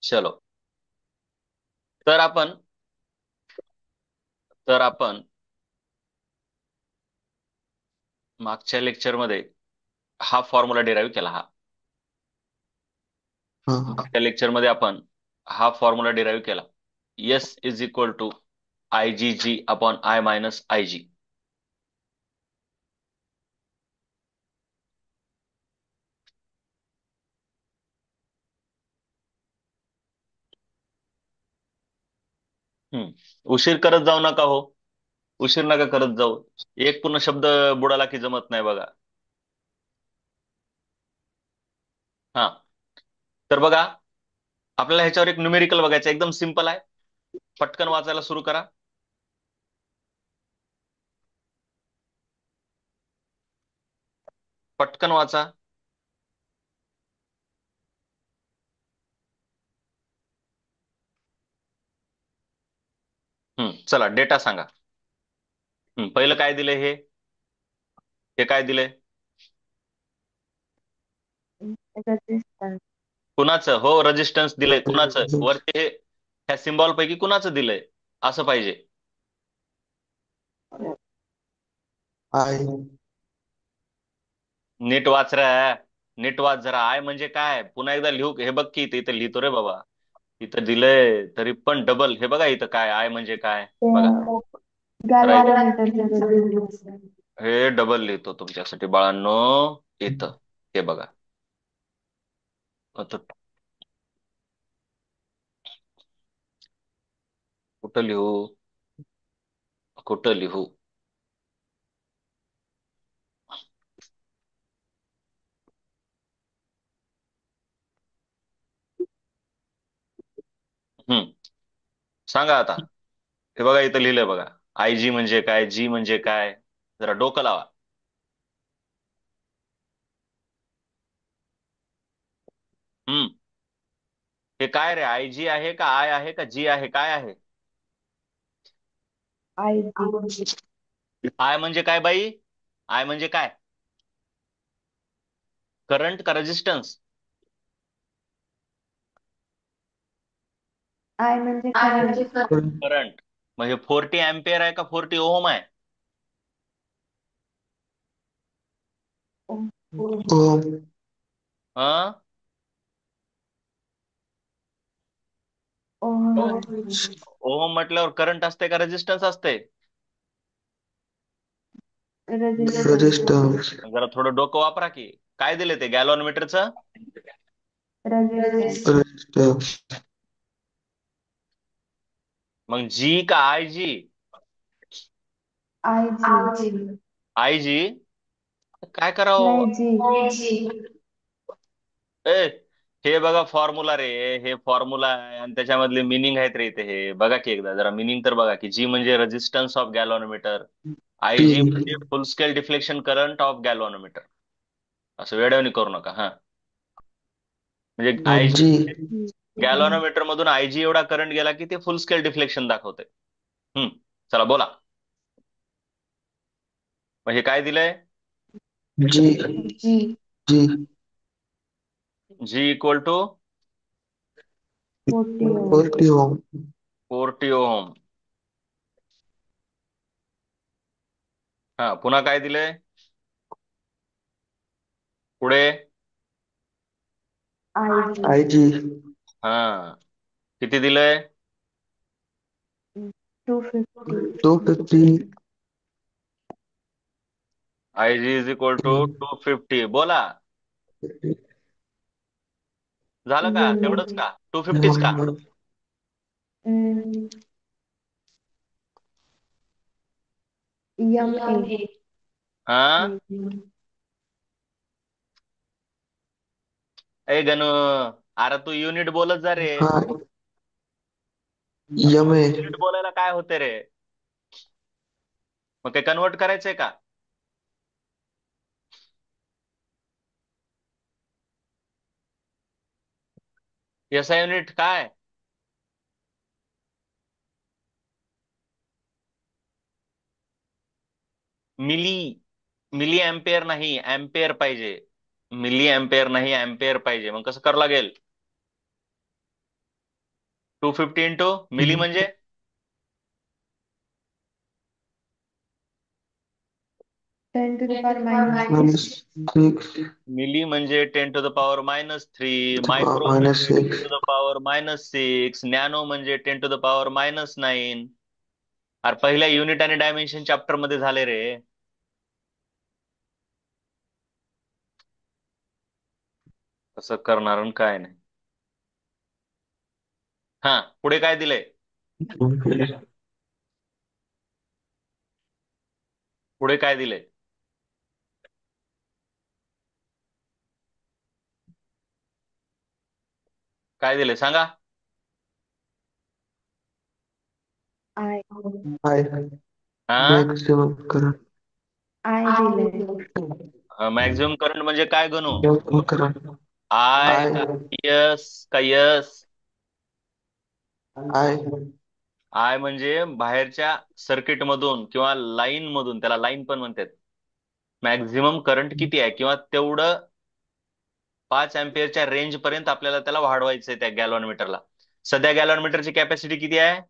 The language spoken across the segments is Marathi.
चलो. तर आपण तर आपण मागच्या लेक्चरमध्ये हा फॉर्म्युला डिराईव्ह केला. हाँ. मागच्या लेक्चरमध्ये आपण हा फॉर्म्युला डिराईव्ह केला. S is equal to I G G upon I minus I G. उशीर करत जाऊ नका हो. उशीर नका करत जाऊ. एक पूर्ण शब्द बुडाला की जमत नाही बघा. हा. तर बघा, आपल्याला ह्याच्यावर एक न्यूमेरिकल बघायचं, एकदम सिंपल आहे. पटकन वाचायला सुरू करा. पटकन वाचा. चला डेटा सांगा. पहिलं काय दिलंय हे काय दिलंय? रेजिस्टन्स. कुणाचं? हो, रेजिस्टन्स दिलंय. कुणाचं वरती ह्या सिम्बॉल पैकी कुणाचं दिलंय असं पाहिजे. आई. नीट वाच रे. नीट वाच जरा. आय म्हणजे काय? पुन्हा एकदा लिहू? हे बघ की इथं लिहितो रे बाबा. इथं दिलंय तरी पण डबल. हे बघा इथं काय आय म्हणजे काय बघा. राईट. गॅल्व्हॅनोमीटरचे रेजिस्टन्स. हे डबल लिहितो तुमच्यासाठी बाळांनो. इथं हे बघा. आता कुठं लिहू? कुठं लिहू? हम्म सांगा आता. हे बघा इथं लिहिलंय बघा. आय जी म्हणजे काय, जी म्हणजे काय, जरा डोकं लावा. हम्म हे काय रे? आय जी आहे का आय आहे का जी आहे, काय आहे? I G. आय म्हणजे काय बाई? आय म्हणजे काय? करंट का रेजिस्टन्स? आय म्हणजे करंट. करंट. म्हणजे 40 अँपियर आहे का 40 ओहम आहे? ओम. हा. ओम. ओहम म्हटल्यावर करंट असते का रेजिस्टन्स असते? रेजिस्टन्स. जरा थोडं डोकं वापरा की. काय दिले ते गॅलॉन मीटरचं? रेजिस्टन्स. मग जी का I G? I G. I G. काय करावं? नाही जी. ए, हे बघा फॉर्म्युला रे. हे फॉर्म्युला आहे आणि त्याच्यामधले मिनिंग आहेत रे इथे. हे बघा की एकदा जरा मिनिंग तर बघा की. जी म्हणजे resistance of galvanometer. I P. G म्हणजे full scale deflection current of galvanometer. असं वेळवणी करू नका हा. म्हणजे आय जी. जी, गॅल्व्हनोमीटर मधून आय जी एवढा करंट गेला की ते फुल स्केल डिफ्लेक्शन दाखवते. हम्म चला बोला. मग हे काय दिलंय? G. G. G. G equal to 40 ohm. 40 ohm. 40 ohm. हा पुन्हा काय दिलंय पुढे? I G. I G. हा किती दिलंय? 250. 250. I G is equal to 250. बोला. झालं का? M A. तेवढंच का? 250च का? M A. हा. ए गणू, अरे तू युनिट बोलत जा रे. हाँ. यम ए. युनिट बोलायला काय होते रे? मग काय कन्वर्ट करायचंय का? एसआय युनिट काय? मिली. मिली अँपियर नाही, अँपियर पाहिजे. मिली अँपिअर नाही, अँपिअर पाहिजे. मग कसं करावं लागेल? 250 इंटू मिली म्हणजे 6 मिली म्हणजे 10 to the power -3, to the power micro minus म्हणजे ten 6. To the power -6, nano म्हणजे 10 to the power -9. अरे पहिल्या युनिट आणि डायमेन्शन चॅप्टर मध्ये झाले रे. कसं करणार आणि काय नाही. हा, पुढे काय दिलंय? पुढे काय दिलंय? काय दिलंय सांगा. आय I हा, maximum current. आय दिलंय. मॅक्झिमम करंट म्हणजे काय Ganu? Maximum current. I I का यस का यस? I आय म्हणजे बाहेरच्या सर्किट मधून किंवा लाईन मधून, त्याला लाईन पण म्हणतात. मॅक्झिमम करंट किती आहे किंवा तेवढं 5 अँपिअरच्या रेंज पर्यंत आपल्याला त्याला वाढवायचंय त्या गॅलव्हॅनमीटरला. सध्या गॅलव्हॅनमीटरची कॅपॅसिटी किती आहे?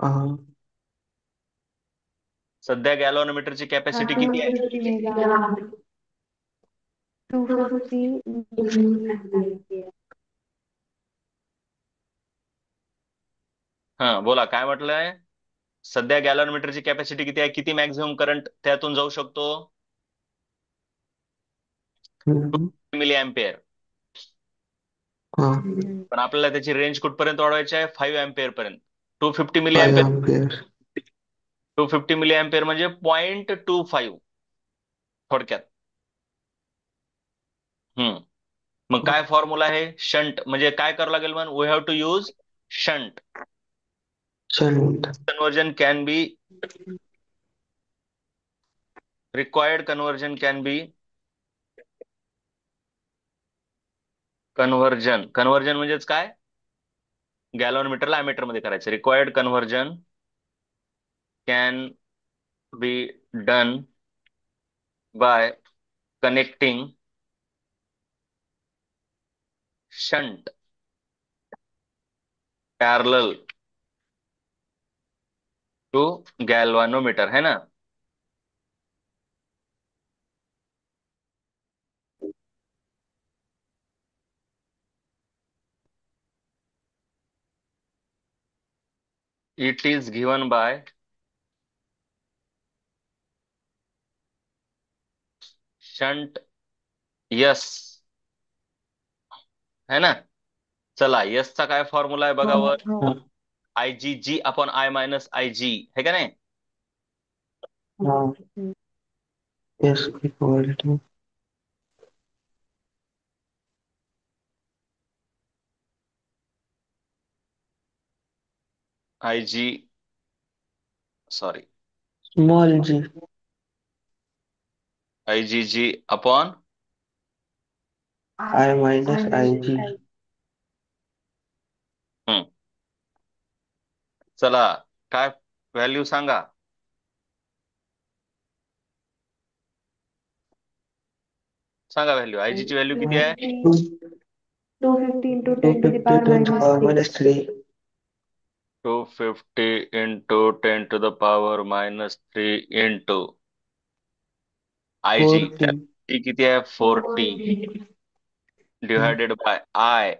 uh, सध्या गॅलव्हॅनमीटरची कॅपॅसिटी टू किती आहे? Fifty mega 250 milli. हा बोला, काय म्हटलंय? सध्या गॅलव्हॅनमीटरची कॅपॅसिटी किती आहे? किती मॅक्झिमम करंट त्यातून जाऊ शकतो? mhm, 2 milli ampere. uh, पण आपल्याला त्याची रेंज कुठपर्यंत वाढवायची आहे? 5 अँपिअर पर्यंत. 250 milli 5 ampere. ampere. 250 milli ampere म्हणजे 0.25 थोडक्यात. हम्म. मग काय फॉर्म्युला आहे? शंट म्हणजे काय करावं लागेल? मग we have to use shunt. Shunt. Conversion can be required conversion can be conversion म्हणजेच काय? गॅलॉन मीटरला अॅमीटर मध्ये करायचं. Required conversion can be done by connecting shunt parallel to galvanometer, है ना? It is given by shunt yes, है ना? चला, यस चा काय फॉर्म्युला आहे बघा वर. हो. IG/I- है का नाही? Uh, yes, equal to IG, sorry, small g. IG/G. I minus Ig. हम्म. चला, काय व्हॅल्यू सांगा. सांगा व्हॅल्यू. आयजी ची व्हॅल्यू किती आहे? 2 250 into 10 to the 250 power 10 to the minus power 3. minus 3. 250 into 10 to the power -3 into IG. 40. किती आहे? 40 divided by I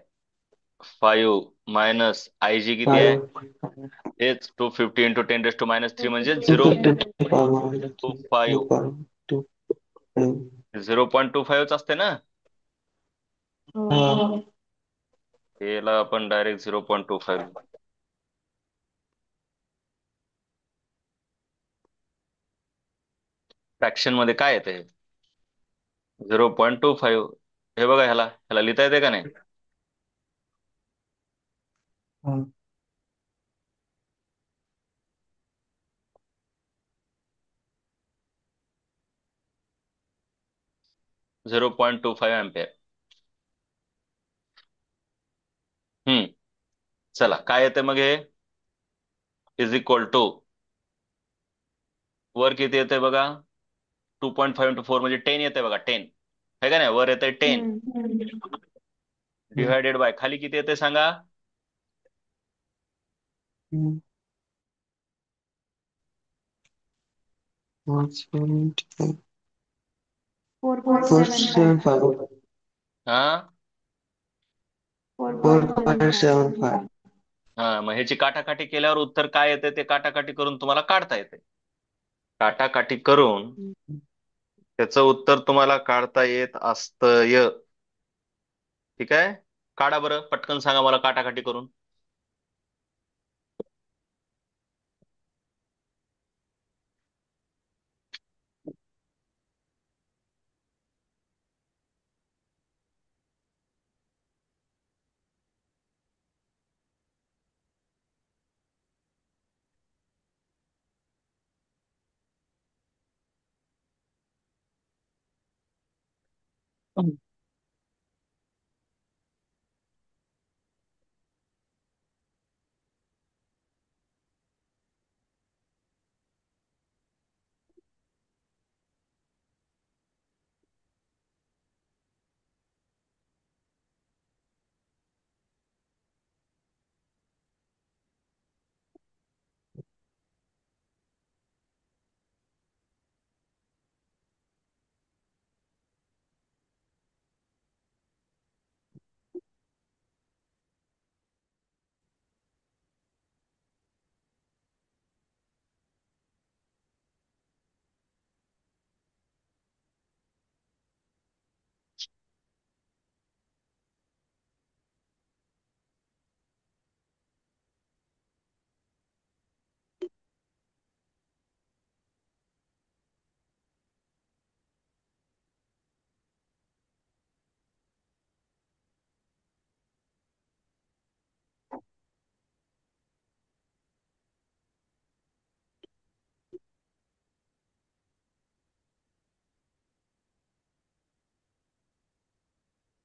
5 minus IG किती आहे? 5. हेच 250 इंटू 10 to the -3 म्हणजे 250 to the power minus 3. 2 0.25. power 2. 0.25 असते ना? हो. याला आपण डायरेक्ट 0.25. फ्रॅक्शन मध्ये काय येते? 0.25. हे बघा, ह्याला ह्याला लिहिता येते का नाही? 0.25 अँपिअर. हम्म. चला, काय येते मग हे? इज इक्वल टू वर किती येते बघा? 2.5 into 4 म्हणजे 10 येते बघा, 10 आहे का नाही, वर येते 10 डिवायडेड बाय खाली किती येते सांगा. 4.75. हा 4.75. 4.75. हा, मग ह्याची काटाकाटी केल्यावर उत्तर काय येते ते काटाकाटी करून तुम्हाला काढता येते. काटाकाटी करून त्याचं उत्तर तुम्हाला काढता येत असतंय. ठीक आहे, काढा बरं पटकन, सांगा मला काटाकाटी करून.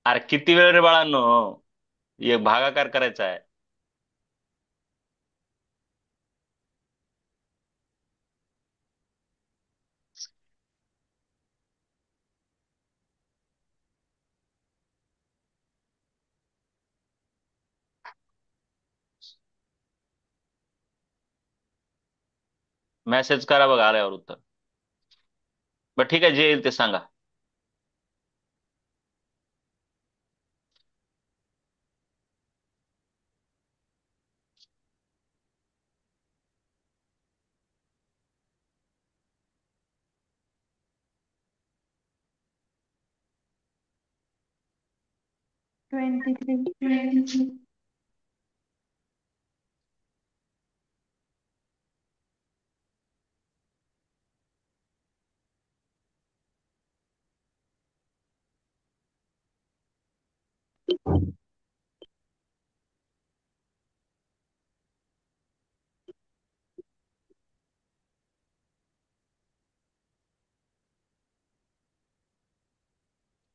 अरे किती वेळ रे बाळांनो, एक भागाकार करायचा आहे. मेसेज करा बघा आल्यावर उत्तर. बरं ठीक आहे, जे येईल ते सांगा. Twenty-three.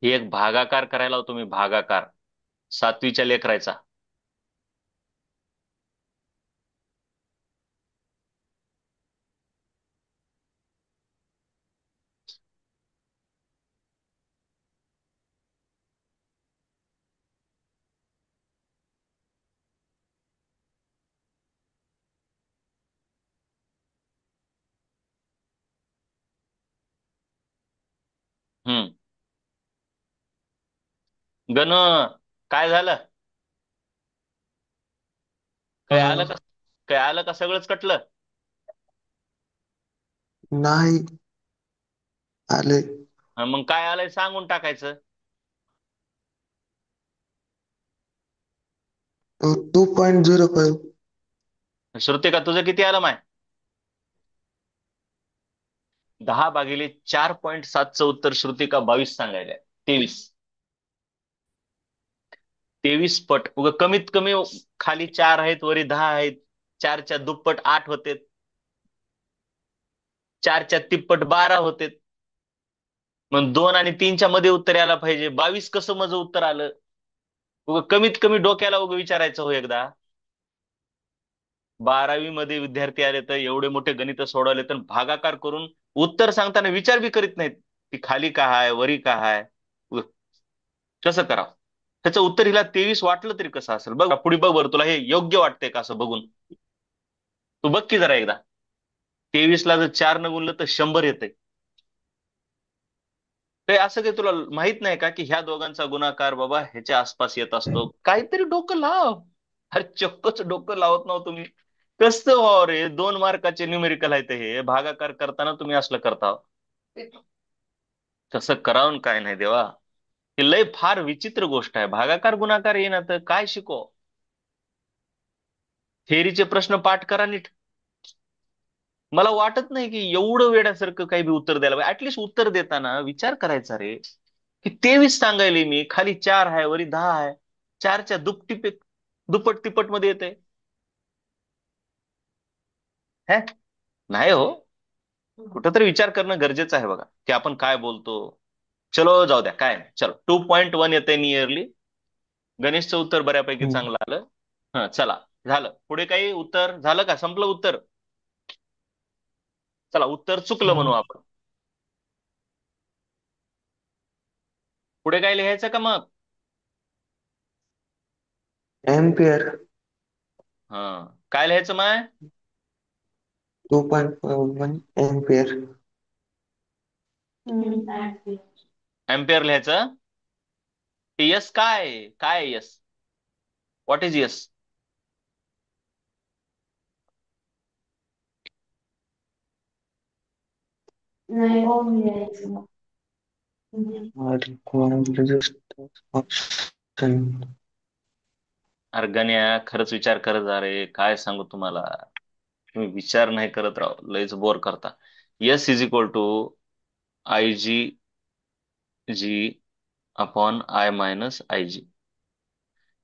ही एक भागाकार करायला हो तुम्ही, भागाकार 7वीच्या लेकरायचा. हम्म. गण, काय झालं? काय आलं का? काय आलं का? सगळंच कटलं? नाही आले. हा, मग काय आलंय सांगून टाकायचं. 2.05. श्रुती का तुझं किती आलं माय? 10/4.7चं उत्तर श्रुतिका 22 सांगायला. 23. 23 पट उगा कमीत कमी. खाली 4 आहेत, वरी 10 आहेत. 4च्या दुप्पट 8 होते. 4च्या तिप्पट 12 होते. मग 2 आणि 3च्या मध्ये उत्तर यायला पाहिजे. 22 कसं माझं उत्तर आलं? उगा कमीत कमी डोक्याला उगा विचारायचं हो एकदा. 12वी मध्ये विद्यार्थी आले तर एवढे मोठे गणित सोडवले तर भागाकार करून उत्तर सांगताना विचार बी करीत नाहीत की खाली काय आहे, वरी काय आहे, कसं करावं. त्याचं उत्तर हिला 23 वाटलं तरी कसं असेल बघ. पुढे बघ बरं, तुला हे योग्य वाटतंय का असं बघून. तू बघ की जरा एकदा. 23 ला जर 4 न गुणलं तर 100 येते. ते असं काही तुला माहित नाही का की ह्या दोघांचा गुणाकार बाबा ह्याच्या आसपास येत असतो. काहीतरी डोकं लाव. अरे चक्कच डोकं लावत नव्हतं तुम्ही. कसं हो रे, 2 मार्काचे न्यूमेरिकल आहे ते, हे भागाकार करताना तुम्ही असलं करता. तसं करावून काय नाही देवा. ही लय फार विचित्र गोष्ट आहे. भागाकार गुणाकार येईना तर काय शिको. थेअरीचे प्रश्न पाठ करा नीट. मला वाटत नाही की एवढं वेड्यासारखं काही बी उत्तर द्यायला पाहिजे. ऍटलिस्ट उत्तर देताना विचार करायचा रे, की 23 सांगायले मी, खाली 4 आहे वरी 10 आहे. 4च्या दुप्पट तिप्पट मध्ये येते. हे नाही हो. कुठंतरी विचार करणं गरजेचं आहे बघा की आपण काय बोलतो. चलो जाऊ द्या, काय नाही. चलो 2.1 येते नियरली. गणेशचं उत्तर बऱ्यापैकी हम्म. चांगलं आलं. हा चला, झालं. पुढे काही उत्तर झालं का, संपलं उत्तर. चला उत्तर चुकलं म्हणू आपण. पुढे काय लिहायचं का मग. एम्पियर. हा, काय लिहायचं मग. 2.1 एम्पियर. एम्पियर लिहायचं. यस काय यस, व्हॉट इज यस. नाही ओम लिहायचं. Resistance option. अरे गण्या, खरंच विचार करत जा रे. काय सांगू तुम्हाला. तुम्ही विचार नाही करत राव, लयच बोर करता. S is equal to I G G upon I minus I G.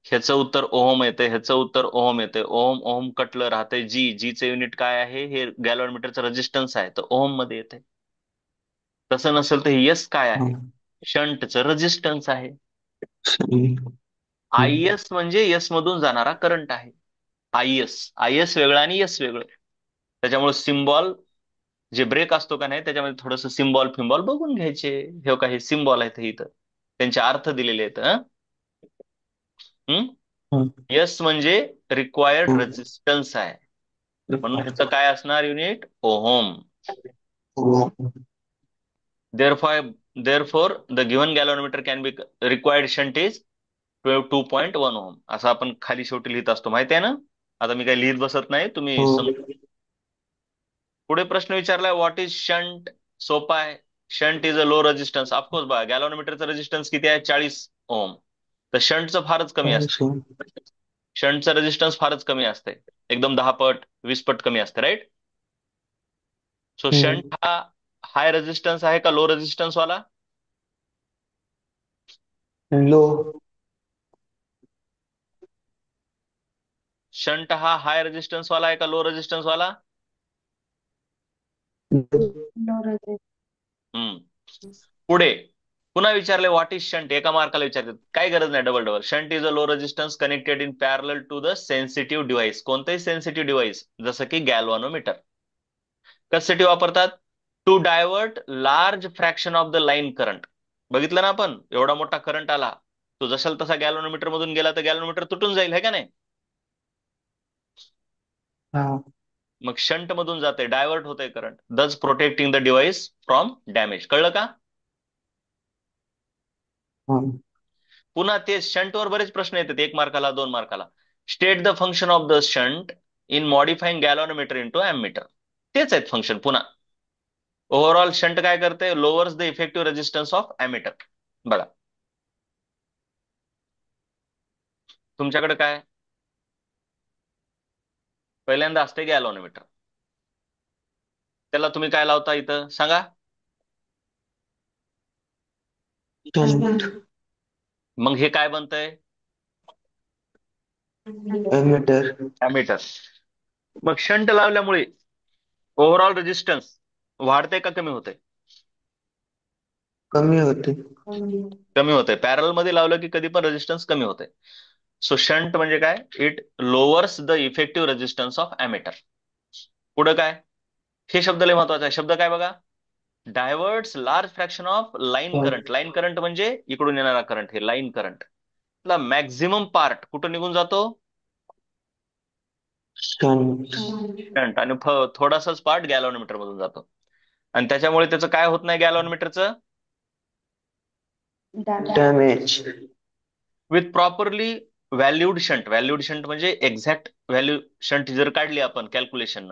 ह्याचं उत्तर ओहम येते, ह्याचं उत्तर ओहम येते. ओहम ओहम कटलं राहतंय. जीचं युनिट काय आहे, हे गॅलन मीटरचं रेजिस्टन्स आहे, तर ओहम मध्ये येते. तसं नसेल तर यस काय आहे, शंटचं रेजिस्टन्स आहे. आय एस म्हणजे यस मधून जाणारा करंट आहे. आय एस वेगळं आणि यस वेगळं. त्याच्यामुळे सिम्बॉल, जे ब्रेक असतो का नाही त्याच्यामध्ये थोडस सिम्बॉल फिम्बॉल बघून घ्यायचे. हे काही सिम्बॉल आहेत हे इथं, त्यांचे अर्थ दिलेले आहेत. हम्म. यस म्हणजे रिक्वायर्ड रेजिस्टन्स आहे, म्हणून ह्याचं काय असणार unit, ohm. Therefore the given galvanometer can be required shunt is 2.1 ohm. असं आपण खाली शेवटी लिहित असतो, माहिती आहे ना. आता मी काही लिहित बसत नाही, तुम्ही पुढे प्रश्न विचारलाय व्हॉट इज शंट. सोपा आहे. Shunt is a low resistance. Of course बघा, गॅलॉनमीटरचं रेजिस्टन्स किती आहे, 40 ओहम. तर शंटचं फारच कमी असते. शंटचं रेजिस्टन्स फारच कमी असते, एकदम 10 पट 20 पट कमी असते, राईट. सो शंट हा हाय रेजिस्टन्स आहे का लो रेजिस्टन्स वाला. लो. शंट हा हाय रेजिस्टन्स वाला आहे का लो रेजिस्टन्स वाला. हम्म. पुढे पुन्हा विचारले व्हॉट इज शंट. एका मार्काला विचारतात, काही गरज नाही double double. Shunt is a low resistance connected in parallel to the sensitive device. कोणतंही सेन्सिटिव्ह डिव्हाइस जसं की गॅल्व्हॅनोमीटर. कशासाठी वापरतात, to divert large fraction of the line current. बघितलं ना आपण, एवढा मोठा करंट आला, तो जशाल तसा गॅल्व्हॅनोमीटर मधून गेला तर गॅल्व्हॅनोमीटर तुटून जाईल, है का नाही. मग शंट मधून जाते, डायव्हर्ट होतंय करंट, दस protecting the device from damage. कळलं का. पुन्हा ते शंट वर बरेच प्रश्न येतात, 1 मार्काला 2 मार्काला. State the function of the shunt in modifying galvanometer into ammeter. तेच आहेत फंक्शन पुन्हा. ओव्हरऑल शंट काय करते, lowers the effective resistance of ammeter. बघा तुमच्याकडे काय, पहिल्यांदा असते गॅल्व्हॅनोमीटर. त्याला तुम्ही काय लावता इथं सांगा. मग हे काय बनतंय, एमीटर. अॅमीटर. मग शंट लावल्यामुळे ओव्हरऑल रेजिस्टन्स वाढते का कमी होते. कमी होते. कमी होते. पॅरल मध्ये लावलं की कधी पण रेजिस्टन्स कमी होते. सो शंट म्हणजे काय, it lowers the effective resistance of ammeter. पुढे काय, हे शब्द लय महत्वाचा आहे. शब्द काय बघा, diverts large fraction of line current. Line current म्हणजे इकडून येणारा करंट, हे लाईन करंट. मॅक्झिमम पार्ट कुठं निघून जातो? शंट. शंट. आणि थोडासाच पार्ट गॅलव्हॅनोमीटर मधून जातो. आणि त्याच्यामुळे त्याचं काय होत नाही गॅलव्हॅनोमीटरचं? Damage. With properly valued shunt. Valued shunt म्हणजे एक्झॅक्ट व्हॅल्यू शंट जर काढली आपण कॅल्क्युलेशन,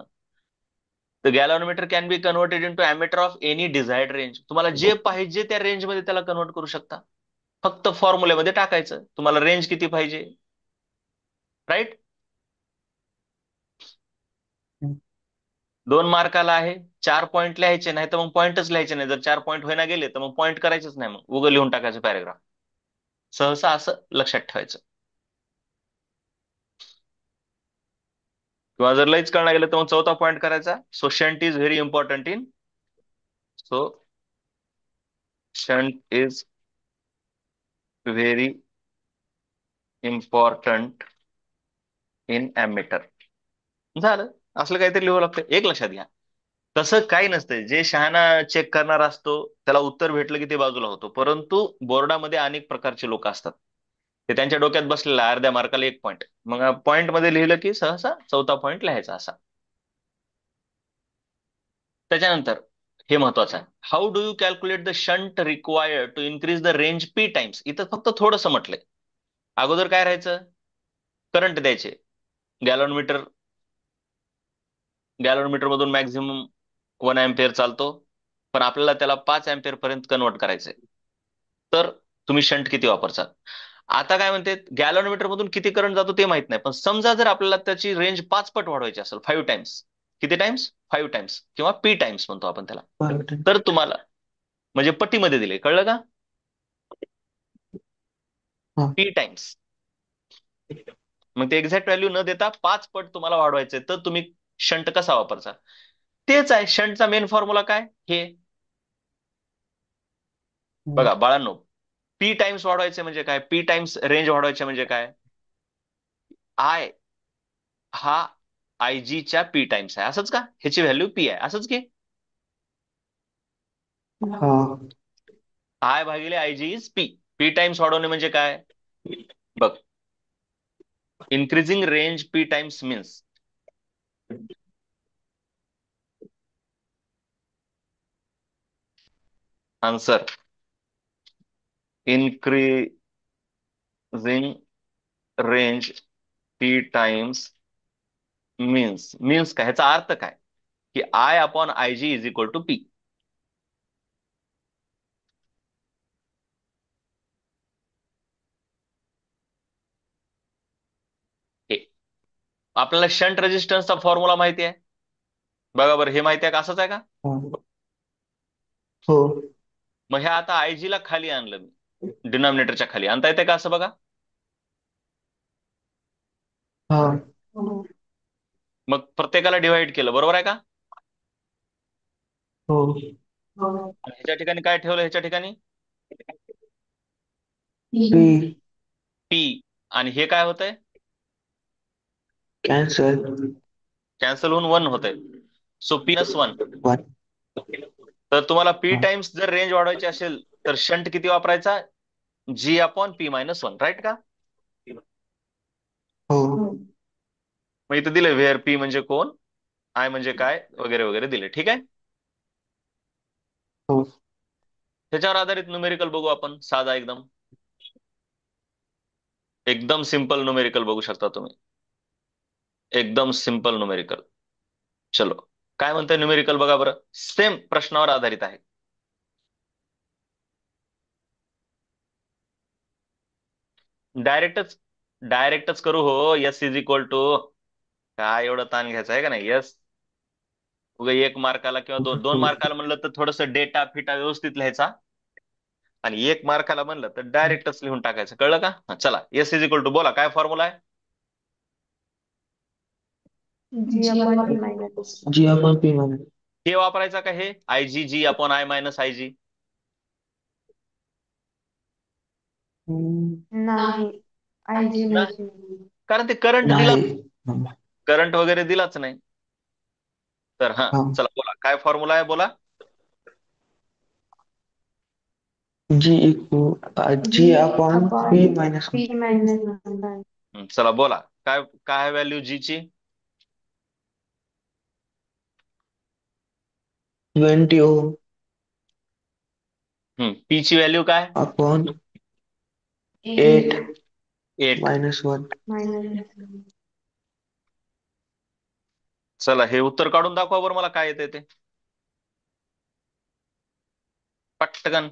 तर galvanometer can be converted into ammeter of any desired range. तुम्हाला जे पाहिजे त्या रेंज मध्ये त्याला कन्व्हर्ट करू शकता. फक्त फॉर्म्युल्यामध्ये टाकायचं तुम्हाला रेंज किती पाहिजे, राईट. 2 मार्काला आहे, 4 पॉईंट लिहायचे, नाही तर मग पॉईंटच लिहायचे नाही. जर 4 पॉईंट होईना गेले तर मग पॉईंट करायचेच नाही, मग उगं लिहून टाकायचं पॅरेग्राफ. सहसा असं लक्षात ठेवायचं. किंवा जर लईच कळणार गेलं तर मग 4था पॉईंट करायचा. So shunt is very important in so shunt is very important in ammeter. झालं. असलं काहीतरी लिहावं लागतं. एक लक्षात घ्या, तसं काही नसतंय. जे शहाणा चेक करणार असतो त्याला उत्तर भेटलं की ते बाजूला होतो. परंतु बोर्डामध्ये अनेक प्रकारचे लोक असतात. ते त्यांच्या डोक्यात बसलेला अर्ध्या मार्काला 1 पॉईंट, मग पॉईंट मध्ये लिहिलं की सहसा 4था पॉईंट लिहायचा असा. त्याच्यानंतर हे महत्वाचं आहे, how do you calculate the shunt required to increase the range p times. इथं फक्त थोडंसं म्हटलंय. अगोदर काय राहायचं? करंट द्यायचे. गॅलव्हॅनोमीटर गॅलव्हॅनोमीटर मधून मॅक्झिमम 1 अँपिअर चालतो, पण आपल्याला त्याला 5 अँपिअर पर्यंत कन्वर्ट करायचंय. तर तुम्ही शंट किती वापरचाल? आता काय म्हणते, गॅलव्हॅनोमीटर मधून किती करंट जातो ते माहित नाही, पण समजा जर आपल्याला त्याची रेंज 5 पट वाढवायची असेल, 5 टाइम्स. किती टाइम्स? 5 टाइम्स, किंवा पी टाइम्स म्हणतो आपण त्याला. तर तुम्हाला म्हणजे पट्टीमध्ये दिले, कळलं का? P times. मग ते एक्झॅक्ट व्हॅल्यू न देता 5 पट तुम्हाला वाढवायचे, तर तुम्ही शंट कसा वापरचा? तेच आहे शंटचा मेन फॉर्म्युला. काय हे बघा बाळांनो, पी टाइम्स वाढवायचे म्हणजे काय? पी टाइम्स रेंज वाढवायचे म्हणजे काय? आय हा आय जी च्या पी टाइम्स आहे, असंच का? ह्याची व्हॅल्यू पी आहे, असंच की. हा. आय भागिले I G is p. P times वाढवणे म्हणजे काय? बघ, increasing range p times means answer increasing range p times means काय? ह्याचा अर्थ काय? की I upon I G is equal to p. हे आपल्याला शंट रेजिस्टन्सचा फॉर्म्युला माहिती आहे. बघा बरं, हे माहिती आहे का? असंच आहे का? हो. मग ह्या आता आयजी ला खाली आणलं मी, डिनॉमिनेटरच्या खाली आणता येते का? असं बघा. हा. मग प्रत्येकाला डिवाइड केलं, बरोबर आहे का? हो. ह्याच्या ठिकाणी काय ठेवलं? ह्याच्या ठिकाणी पी. पी. आणि हे काय होतंय? कॅन्सल. कॅन्सल होऊन 1 होतंय. So P plus 1. 1. तर तुम्हाला पी टाइम्स जर रेंज वाढवायची असेल तर शंट किती वापरायचा? जी अपॉन पी मायनस 1, राईट का? हो. मग इथं दिले व्हेअर पी म्हणजे कोण, आय म्हणजे काय, वगैरे वगैरे दिले. ठीक आहे. हो. त्याच्यावर आधारित न्यूमेरिकल बघू आपण, साधा एकदम. एकदम सिंपल न्यूमेरिकल बघू शकता तुम्ही. एकदम सिंपल न्यूमेरिकल. चलो, काय म्हणतंय न्यूमेरिकल बघा बरं. सेम प्रश्नावर आधारित आहे. डायरेक्टच डायरेक्टच करू हो. एस इज इक्वल टू, काय एवढं ताण घ्यायचं आहे का नाही? यस. उगा 1 मार्काला किंवा 2 मार्काला म्हणलं तर थोडस डेटा फिटा व्यवस्थित लिहायचा, आणि 1 मार्काला म्हणलं तर डायरेक्टच लिहून टाकायचं. कळलं का? चला, एस इज इक्वल टू, बोला काय फॉर्म्युला आहे? जी अपॉन पी मायनस. जी आपण पी म्हणा. हे वापरायचा का? हे I G G upon I minus I G. नाही, आय जी माहिती नाही. कारण ते करंट दिला, नाही. करंट वगैरे दिलाच नाही. तर हा, हा. चला बोला काय फॉर्म्युला आहे, बोला. G equal G upon upon P minus one. P -1. चला बोला, काय काय व्हॅल्यू जी ची? 20 ओम पी ची व्हॅल्यू काय? अपॉन 8 8 8. -1. -1. चला हे उत्तर काढून दाखवा बरं मला, काय येते ते पटकन.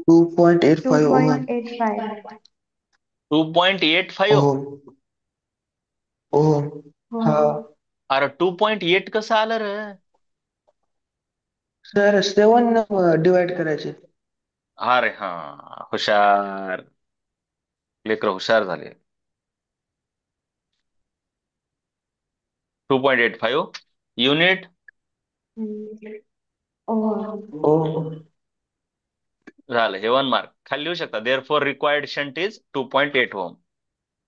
2.85 ओहम. 2.85. 2.85. ओहम. ओहम. हो. हा. अरे 2.8 कसं आलं रे? सर 7 डिवाइड करायचे. अरे हा, हुशार, लेकर हुशार झाले. 2.85 युनिट. ओव्हर. ओहम. झालं, हे 1 मार्क खाली लिहू शकता. Therefore required shunt is 2.8 ohm.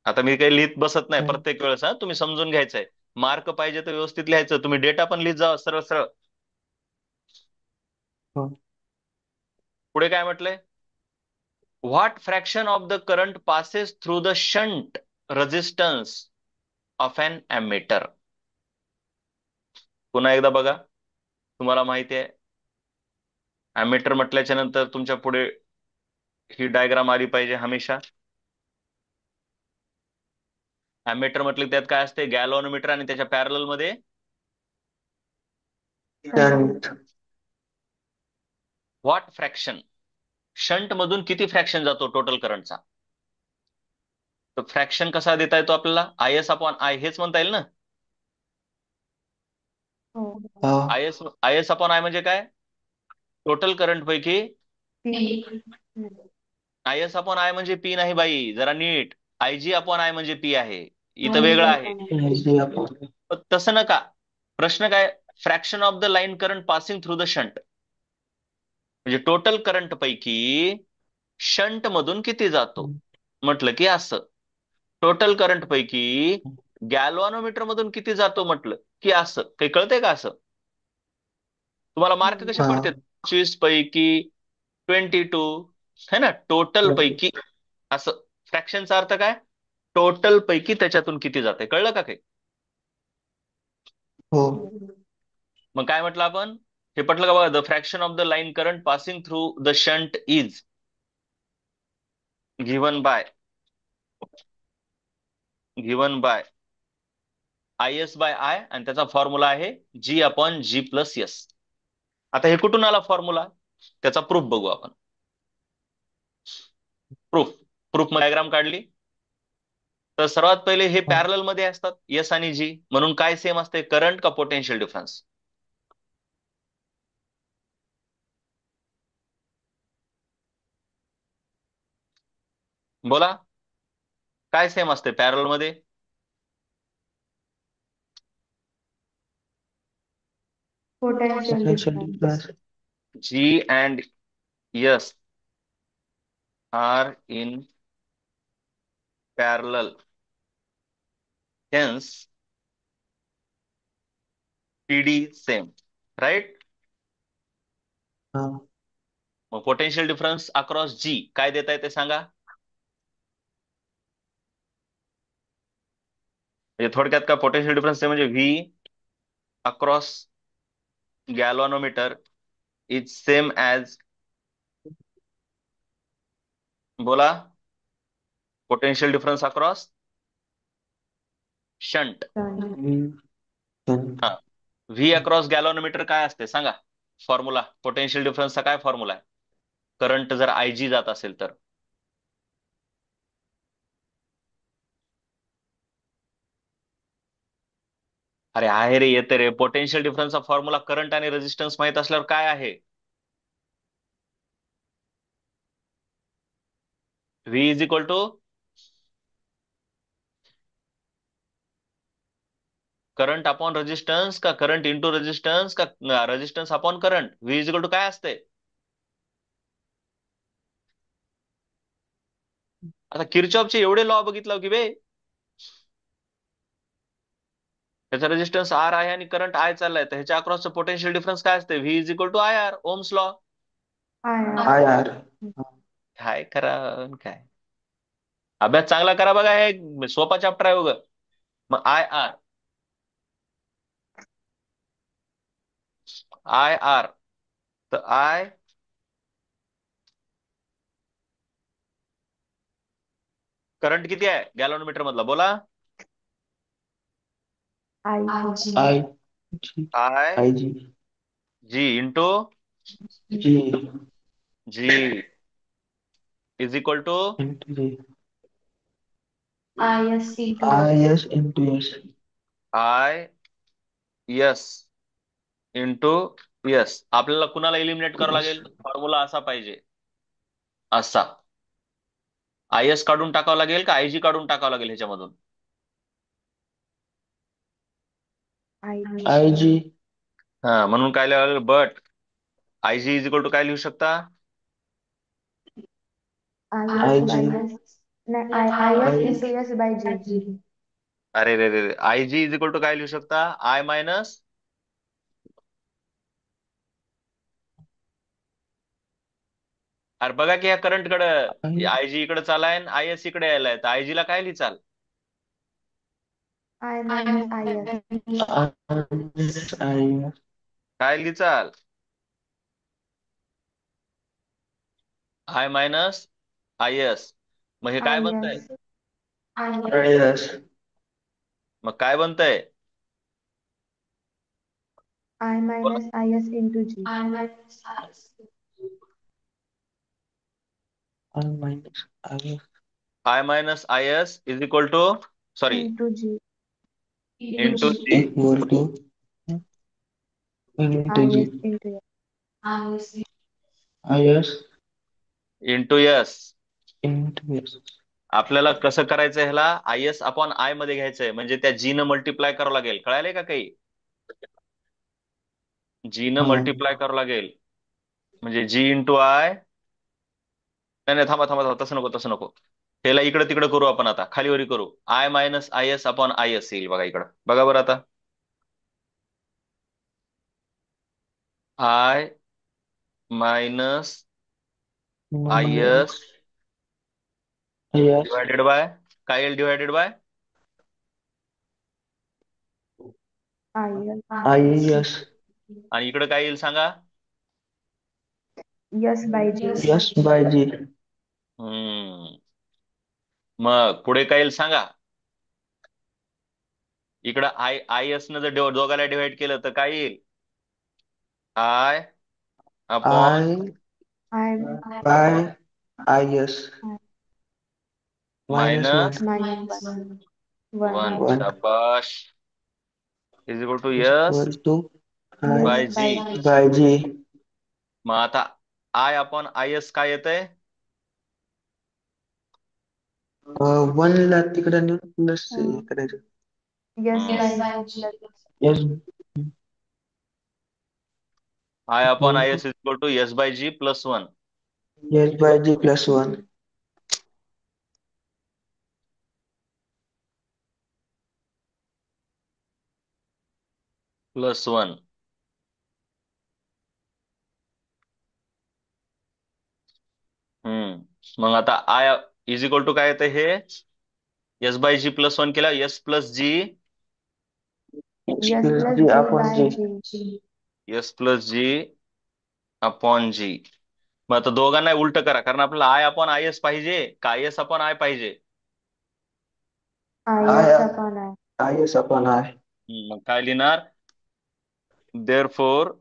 आता मी काही लिहित बसत नाही प्रत्येक वेळेस, हा तुम्ही समजून घ्यायचंय. मार्क पाहिजे तर व्यवस्थित लिहायचं, तुम्ही डेटा पण लिहित जा सरळ सरळ. पुढे काय म्हटलंय? What fraction of the current passes through the shunt resistance of an ammeter? पुन्हा एकदा बघा, तुम्हाला माहिती आहे एमिटर म्हटल्याच्या नंतर तुमच्या पुढे ही डायग्राम आली पाहिजे हमेशा. एमिटर म्हटलं त्यात काय असते? गॅल्व्हनोमीटर आणि त्याच्या पॅरलल मध्ये शंट. व्हॉट फ्रॅक्शन, शंट मधून किती फ्रॅक्शन जातो टोटल करंटचा? तर फ्रॅक्शन कसा देता येतो आपल्याला? आय एस अपॉन आय हेच म्हणता येईल ना. हो. हा. आय एस अपॉन आय म्हणजे काय? टोटल करंट पैकी P. I S upon I म्हणजे पी नाही बाई, जरा नीट. आय जी अपॉन आय म्हणजे पी आहे, इथं आय वेगळं आहे. जी जी अपॉन. पण तसं नका. प्रश्न काय? Fraction of the line current passing through the shunt, म्हणजे टोटल करंट पैकी शंट मधून किती जातो. म्हटलं की असं. टोटल करंट पैकी गॅल्व्हनोमीटर मधून किती जातो म्हटलं की असं. काही कळतंय का असं? तुम्हाला मार्क कसे हा. पडते? 25 पैकी 22 है ना, टोटल पैकी. असं फ्रॅक्शनचा अर्थ काय? टोटल पैकी त्याच्यातून किती जाते. कळलं का काही? हो. मग काय म्हटलं आपण? हे पटलं का बघा? The fraction of the line current passing through the shunt is given by I s by I, आणि त्याचा फॉर्म्युला आहे जी अपॉन जी प्लस एस. आता हे कुठून आला फॉर्म्युला? त्याचा प्रूफ बघू आपण. प्रूफ प्रूफ डायग्राम काढली तर सर्वात पहिले हे पॅरलल मध्ये असतात एस आणि जी, म्हणून काय सेम असते? करंट का पोटेन्शियल डिफरन्स? बोला, काय सेम असते पॅरलल मध्ये? Potential potential difference. Difference. G and s are in parallel, hence PD same, right? हा. मग पोटेन्शियल डिफरन्स अक्रॉस जी काय देता येते सांगा? म्हणजे थोडक्यात काय पोटेन्शियल डिफरन्स म्हणजे V across galvanometer is same as, बोला, पोटेन्शियल डिफरन्स अक्रॉस शंट. हा, व्ही अक्रॉस गॅल्व्हनोमीटर काय असते सांगा फॉर्म्युला? पोटेन्शियल डिफरन्सचा काय फॉर्म्युला आहे करंट जर आय जी जात असेल तर? अरे आहे रे, येते रे. पोटेन्शियल डिफरन्सचा फॉर्म्युला करंट आणि रेजिस्टन्स माहित असल्यावर काय आहे? V is equal to current upon resistance का करंट इंटू रेजिस्टन्स का resistance upon current v is equal to काय असते? आता किरचॉफचे एवढे लॉ बघितलं की बे, त्याचा रेजिस्टन्स आर आहे आणि करंट आय चाललाय, तर ह्याच्या अक्रॉसचं पोटेन्शियल डिफरन्स काय असते? V is equal to I R, Ohm's law. I I R. काय करा काय, अभ्यास चांगला करा बघा, हे सोपा चॅप्टर आहे बघ. मग आय आर, आय आर, तर आय करंट किती आहे गॅलॉनमीटर मधला बोला? I I G. I I G. G into g g is equal to into G. I S into I S into S. I yes into yes. आपल्याला कुणाला इलिमिनेट करावं यस. लागेल? फॉर्म्युला असा पाहिजे, असा. आय एस काढून टाकावं लागेल का आय जी काढून टाकावं लागेल ह्याच्यामधून? I I G. हा, म्हणून काय लिहावं लागेल? But I G is equal to काय लिहू शकता? I I S G. By S, नाही I S I. Into S by G. अरे रे रे रे, I G is equal to काय लिहू शकता? आय मायनस, अरे बघा की ह्या करंट कडे आय. आय जी इकडे चालाय आय एस इकडे यायलाय, तर आय जी ला काय लिहिचाल? I minus I S. I. काय लिहिचाल? I minus I S. मग हे काय आय बनतंय? एस. I S. मग काय बनतंय? I minus I S into G. I minus I S I minus I S is equal to, sorry, into G. Into G equal to into I G. S into S. I S into S. Into S. आपल्याला कसं करायचं ह्याला? आय एस अपॉन आय मध्ये घ्यायचंय, म्हणजे त्या जी न मल्टिप्लाय करावं लागेल. कळायलंय का काही? जी न हा. मल्टिप्लाय करावं लागेल, म्हणजे जी इंटू आय. नाही नाही, थांबा थांबा थांबा, तसं नको तसं नको. ह्याला इकडे तिकडे करू आपण, आता खालीवरी करू. I minus I S upon I S येईल बघा इकडं, बघा बरं आता. I minus I minus S I S. Divided by काय येईल? Divided by I I S. S. आणि इकडे काय येईल सांगा? S by G. S by जी. हम्म. मग पुढे काय येईल सांगा? इकडं आय आय एस न जर दोघाला डिवाइड केलं तर काय येईल? I upon I I by I S minus one. Minus minus one. One. One शाबाश. Is equal to is S equal to S by I G. By G. By G. मग आता आय अपॉन आय एस काय येतंय? वन ला तिकडे नेऊन प्लस करायचं. S hmm. By G plus. S I upon equal I to S is equal to S by G plus one. S by G plus one. Plus one. मग आता आय इज इक्वल टू काय येतं? हे S by G plus one केला, S plus G. S plus G G upon by G. G. S plus G upon G. मग आता दोघांना उलट करा, कारण आपल्याला आय अपॉन आय एस पाहिजे का आय एस अपॉन आय पाहिजे? I I S upon I. I S upon I. मग काय लिहिणार? Therefore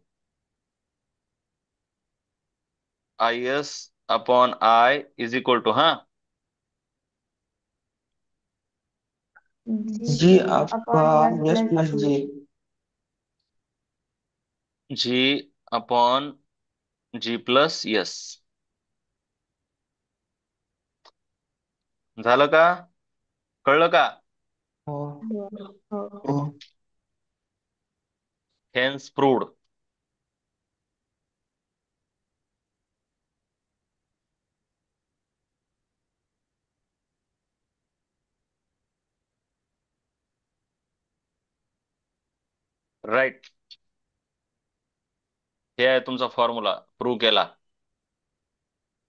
I S upon I is equal to, हा, G G upon S upon S plus plus G. G. G upon जी प्लस यस. झालं का? कळलं का? हो हो. हो. हो. Hence proved. राईट. हे आहे तुमचा फॉर्म्युला, प्रूव्ह केला.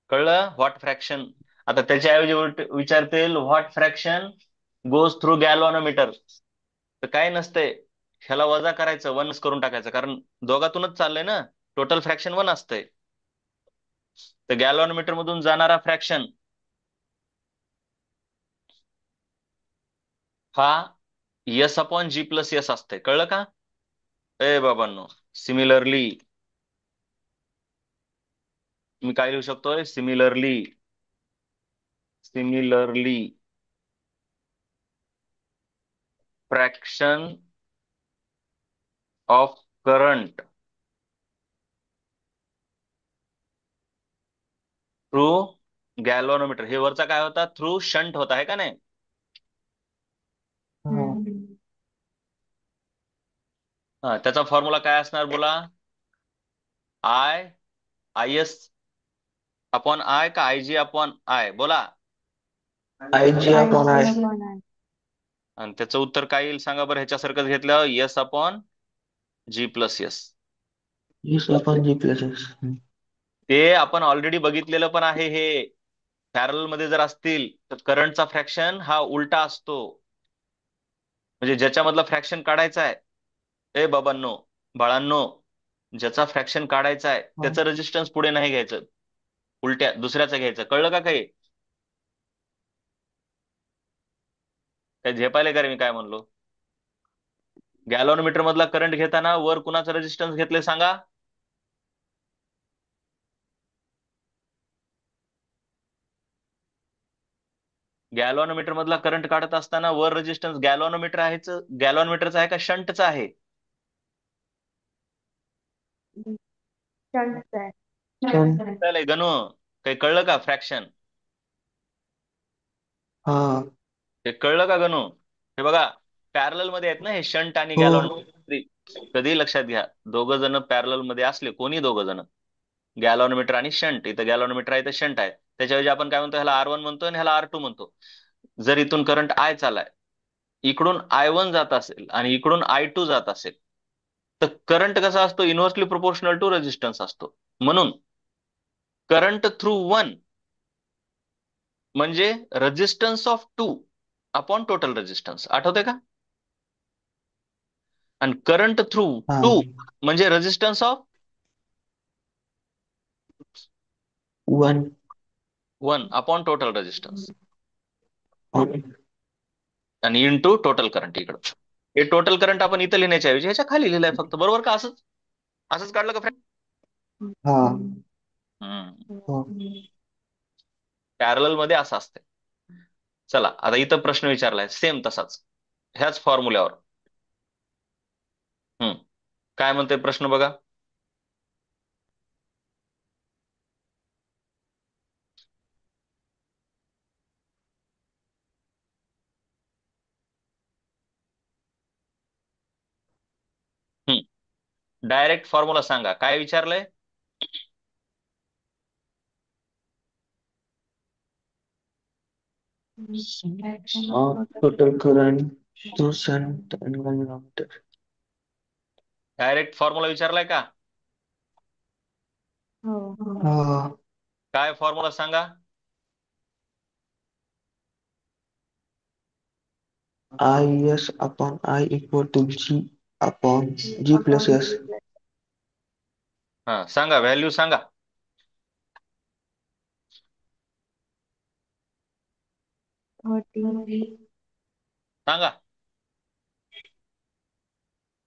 कळलं? What fraction. आता त्याच्याऐवजी विचारतील what fraction goes through galvanometer. तर काय नसतंय, ह्याला वजा करायचं, वनच करून टाकायचं, कारण दोघातूनच चाललंय ना. टोटल फ्रॅक्शन वन असतंय. तर गॅल्व्हॅनोमीटर मधून जाणारा फ्रॅक्शन हा यस अपॉन जी प्लस यस असतंय. कळलं का? ए बाबांनो, सिमिलरली मी काय लिहू शकतोय? Similarly. Similarly fraction of current through galvanometer. हे वरचा काय होता? थ्रू शंट होता, आहे का नाही? हा. हा, त्याचा फॉर्म्युला काय असणार बोला? आय एस अपॉन आय का आय जी अपॉन आय? बोला. IG I upon G I. upon I. आणि त्याचं उत्तर काय येईल सांगा बरं, ह्याच्यासारखं घेतलं, यस अपॉन जी plus S. Yes upon G plus X. ते आपण ऑलरेडी बघितलेलं पण आहे. हे पॅरल मध्ये जर असतील तर करंटचा फ्रॅक्शन हा उलटा असतो. म्हणजे ज्याच्यामधलं फ्रॅक्शन काढायचं आहे, ए बाबांनो, बाळांनो, ज्याचा फ्रॅक्शन काढायचा आहे हा. त्याचं रेजिस्टन्स पुढे नाही घ्यायचं, उलट्या दुसऱ्याचं घ्यायचं. कळलं का काही? काय झेपायला का रे मी काय म्हणलो? गॅल्व्हॅनोमीटर मधला करंट घेताना वर कुणाचं रेजिस्टन्स घेतले सांगा? गॅल्व्हॅनोमीटर मधला करंट काढत असताना वर रेजिस्टन्स गॅल्व्हॅनोमीटरचा आहे का शंटचा आहे? शंट आहे. Sun. चालेल गणू, काही कळलं का फ्रॅक्शन? हा. हे कळलं का गणू? हे बघा, पॅरल मध्ये आहेत ना हे शंट आणि हो. गॅल्व्हॅनोमीटर. कधी लक्षात घ्या, दोघं जण पॅरल मध्ये असले, कोणी दोघं जण, गॅल्व्हॅनोमीटर आणि शंट, इथं गॅल्व्हॅनोमीटर आहे, इथं शंट आहे, त्याच्याऐवजी आपण काय म्हणतो, ह्याला R1 म्हणतो आणि ह्याला R2 म्हणतो. जर इथून करंट आय चालाय, इकडून I1 जात असेल आणि इकडून I2 जात असेल, तर करंट कसा असतो? इनव्हर्सली प्रोपोर्शनल टू रेजिस्टन्स असतो. म्हणून करंट थ्रू वन म्हणजे resistance of two upon total resistance. आठवते का? आणि करंट थ्रू हा. टू म्हणजे resistance of One. One upon total resistance On. आणि इंटू टोटल करंट. इकडं हे टोटल करंट आपण इथं लिहिण्याच्या ऐवजी ह्याच्या खाली लिहिलंय फक्त. बरोबर का? असंच असंच काढलं का फ्रेंड? हा. हम्म. हो. पॅरल मध्ये असं असतंय. चला, आता इथं प्रश्न विचारलाय सेम तसाच, ह्याच फॉर्म्युल्यावर. हम्म, काय म्हणते प्रश्न बघा. डायरेक्ट फॉर्म्युला सांगा, काय विचारलंय? Total current through shunt and galvanometer. Direct formula विचारलाय का? हो. हा. काय फॉर्म्युला सांगा? IS upon I equal to G upon G plus Upon S. G plus हा, सांगा, व्हॅल्यू सांगा. 30. सांगा.